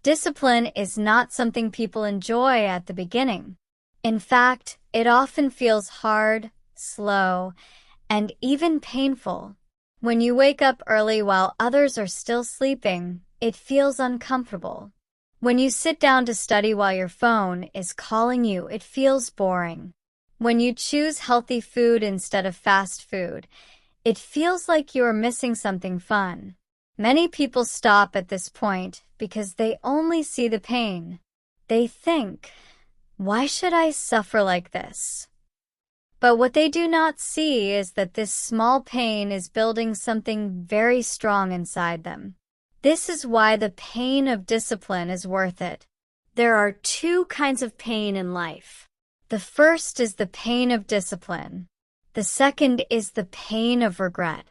Discipline is not something people enjoy at the beginning. In fact, it often feels hard, slow, and even painful. When you wake up early while others are still sleeping, it feels uncomfortable. When you sit down to study while your phone is calling you, it feels boring. When you choose healthy food instead of fast food, it feels like you are missing something fun. Many people stop at this point because they only see the pain. They think, "Why should I suffer like this?" But what they do not see is that this small pain is building something very strong inside them. This is why the pain of discipline is worth it. There are two kinds of pain in life. The first is the pain of discipline. The second is the pain of regret.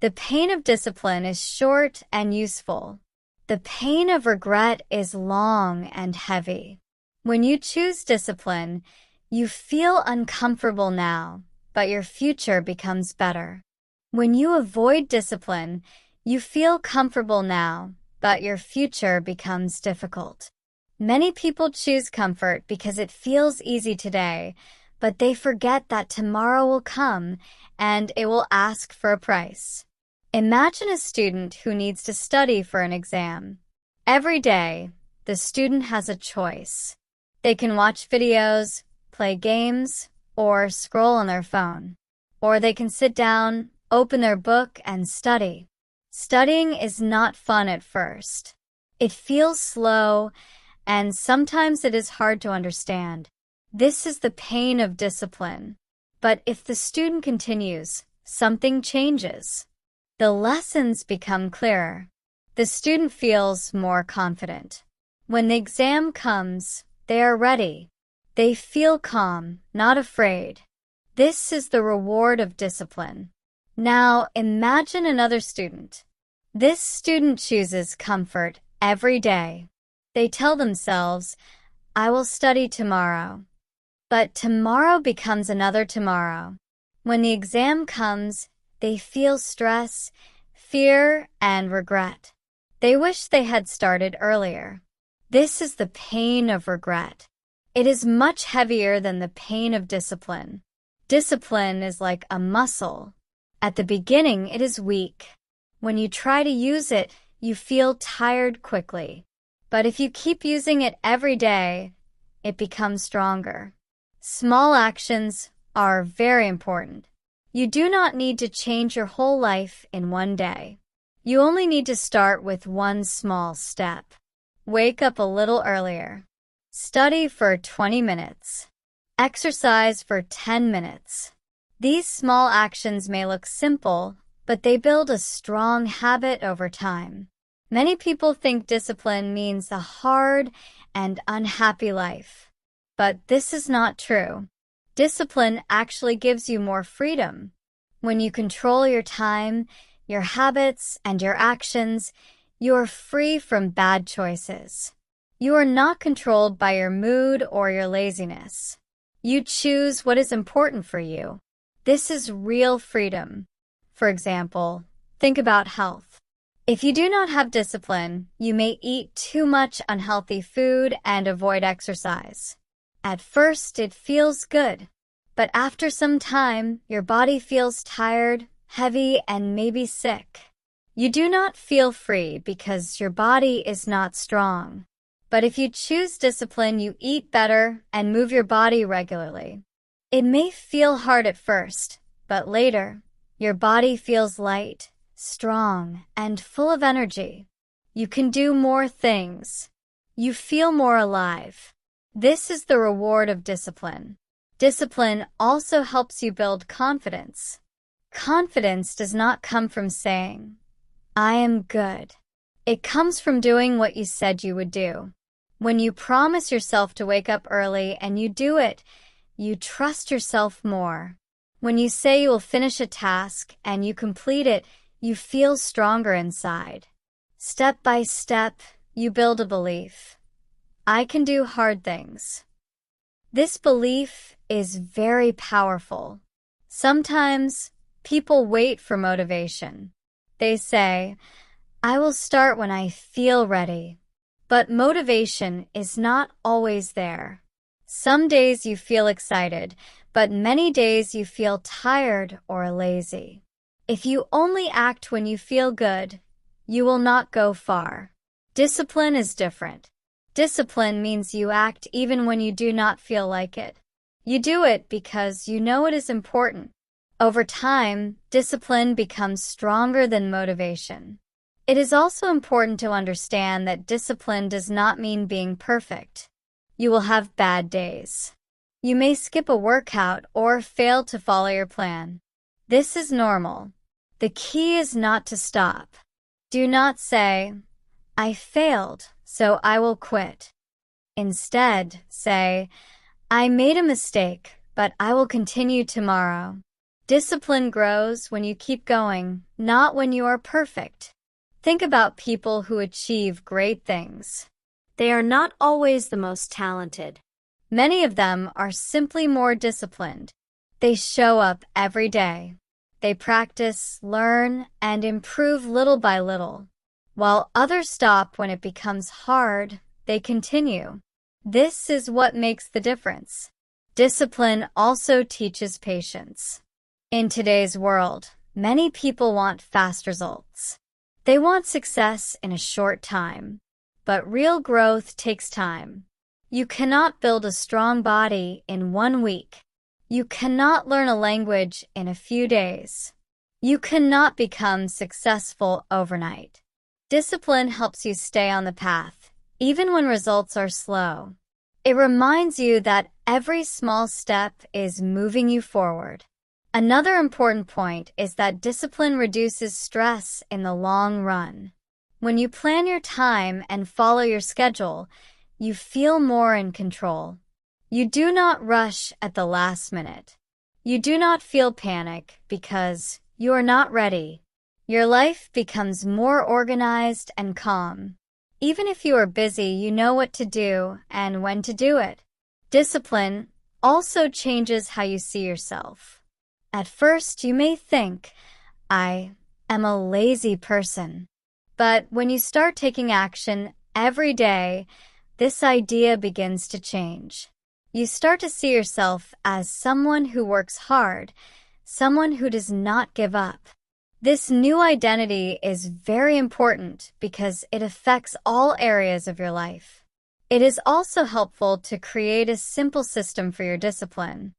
The pain of discipline is short and useful. The pain of regret is long and heavy. When you choose discipline, you feel uncomfortable now, but your future becomes better. When you avoid discipline, you feel comfortable now, but your future becomes difficult. Many people choose comfort because it feels easy today, but they forget that tomorrow will come and it will ask for a price. Imagine a student who needs to study for an exam. Every day, the student has a choice. They can watch videos, play games, or scroll on their phone. Or they can sit down, open their book, and study. Studying is not fun at first. It feels slow, and sometimes it is hard to understand. This is the pain of discipline. But if the student continues, something changes. The lessons become clearer. The student feels more confident. When the exam comes, they are ready. They feel calm, not afraid. This is the reward of discipline. Now imagine another student. This student chooses comfort every day. They tell themselves, "I will study tomorrow." But tomorrow becomes another tomorrow. When the exam comes, they feel stress, fear, and regret. They wish they had started earlier. This is the pain of regret. It is much heavier than the pain of discipline. Discipline is like a muscle. At the beginning, it is weak. When you try to use it, you feel tired quickly. But if you keep using it every day, it becomes stronger. Small actions are very important. You do not need to change your whole life in one day. You only need to start with one small step. Wake up a little earlier. Study for 20 minutes. Exercise for 10 minutes. These small actions may look simple, but they build a strong habit over time. Many people think discipline means a hard and unhappy life. But this is not true. Discipline actually gives you more freedom. When you control your time, your habits, and your actions, you are free from bad choices. You are not controlled by your mood or your laziness. You choose what is important for you. This is real freedom. For example, think about health. If you do not have discipline, you may eat too much unhealthy food and avoid exercise. At first, it feels good, but after some time, your body feels tired, heavy, and maybe sick. You do not feel free because your body is not strong. But if you choose discipline, you eat better and move your body regularly. It may feel hard at first, but later, your body feels light, strong, and full of energy. You can do more things. You feel more alive. This is the reward of discipline. Discipline also helps you build confidence. Confidence does not come from saying, "I am good." It comes from doing what you said you would do. When you promise yourself to wake up early and you do it, you trust yourself more. When you say you will finish a task and you complete it, you feel stronger inside. Step by step, you build a belief. I can do hard things. This belief is very powerful. Sometimes people wait for motivation. They say, "I will start when I feel ready." But motivation is not always there. Some days you feel excited, but many days you feel tired or lazy. If you only act when you feel good, you will not go far. Discipline is different. Discipline means you act even when you do not feel like it. You do it because you know it is important. Over time, discipline becomes stronger than motivation. It is also important to understand that discipline does not mean being perfect. You will have bad days. You may skip a workout or fail to follow your plan. This is normal. The key is not to stop. Do not say, "I failed, so I will quit." Instead, say, "I made a mistake, but I will continue tomorrow." Discipline grows when you keep going, not when you are perfect. Think about people who achieve great things. They are not always the most talented. Many of them are simply more disciplined. They show up every day. They practice, learn, and improve little by little. While others stop when it becomes hard, they continue. This is what makes the difference. Discipline also teaches patience. In today's world, many people want fast results. They want success in a short time. But real growth takes time. You cannot build a strong body in 1 week. You cannot learn a language in a few days. You cannot become successful overnight. Discipline helps you stay on the path, even when results are slow. It reminds you that every small step is moving you forward. Another important point is that discipline reduces stress in the long run. When you plan your time and follow your schedule, you feel more in control. You do not rush at the last minute. You do not feel panic because you are not ready. Your life becomes more organized and calm. Even if you are busy, you know what to do and when to do it. Discipline also changes how you see yourself. At first, you may think, "I am a lazy person." But when you start taking action every day, this idea begins to change. You start to see yourself as someone who works hard, someone who does not give up. This new identity is very important because it affects all areas of your life. It is also helpful to create a simple system for your discipline.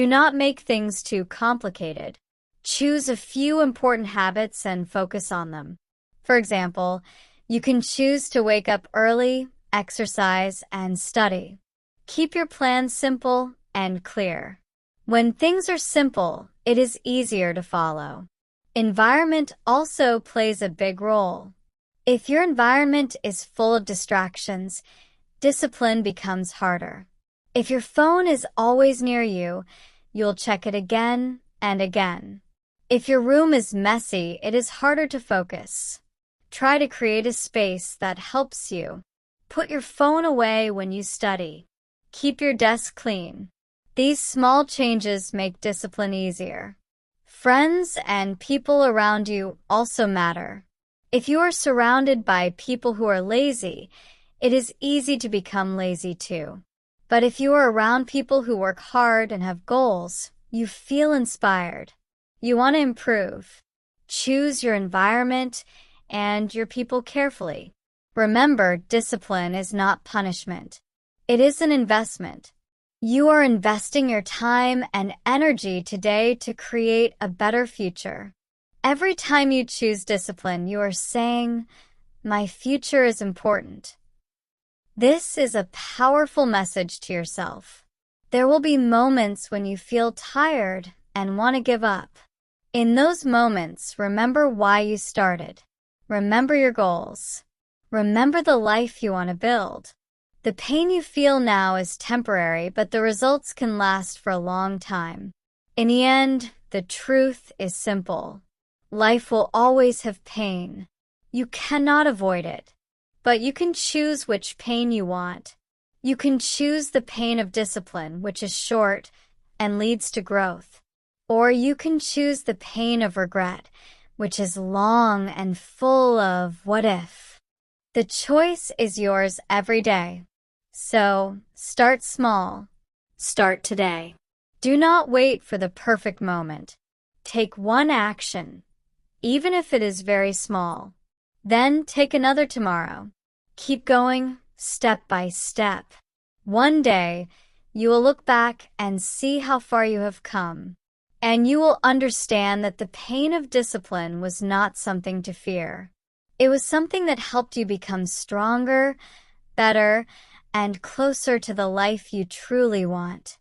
Do not make things too complicated. Choose a few important habits and focus on them. For example, you can choose to wake up early, exercise, and study. Keep your plan simple and clear. When things are simple, it is easier to follow. Environment also plays a big role. If your environment is full of distractions, discipline becomes harder. If your phone is always near you, you'll check it again and again. If your room is messy, it is harder to focus. Try to create a space that helps you. Put your phone away when you study. Keep your desk clean. These small changes make discipline easier. Friends and people around you also matter. If you are surrounded by people who are lazy, it is easy to become lazy too. But if you are around people who work hard and have goals, you feel inspired. You want to improve. Choose your environment and your people carefully. Remember, discipline is not punishment. It is an investment. You are investing your time and energy today to create a better future. Every time you choose discipline, you are saying, "My future is important." This is a powerful message to yourself. There will be moments when you feel tired and want to give up. In those moments, remember why you started. Remember your goals. Remember the life you want to build. The pain you feel now is temporary, but the results can last for a long time. In the end, the truth is simple. Life will always have pain. You cannot avoid it. But you can choose which pain you want. You can choose the pain of discipline, which is short and leads to growth. Or you can choose the pain of regret, which is long and full of what if. The choice is yours every day. So, start small. Start today. Do not wait for the perfect moment. Take one action, even if it is very small. Then take another tomorrow. Keep going, step by step. One day, you will look back and see how far you have come. And you will understand that the pain of discipline was not something to fear. It was something that helped you become stronger, better, and closer to the life you truly want.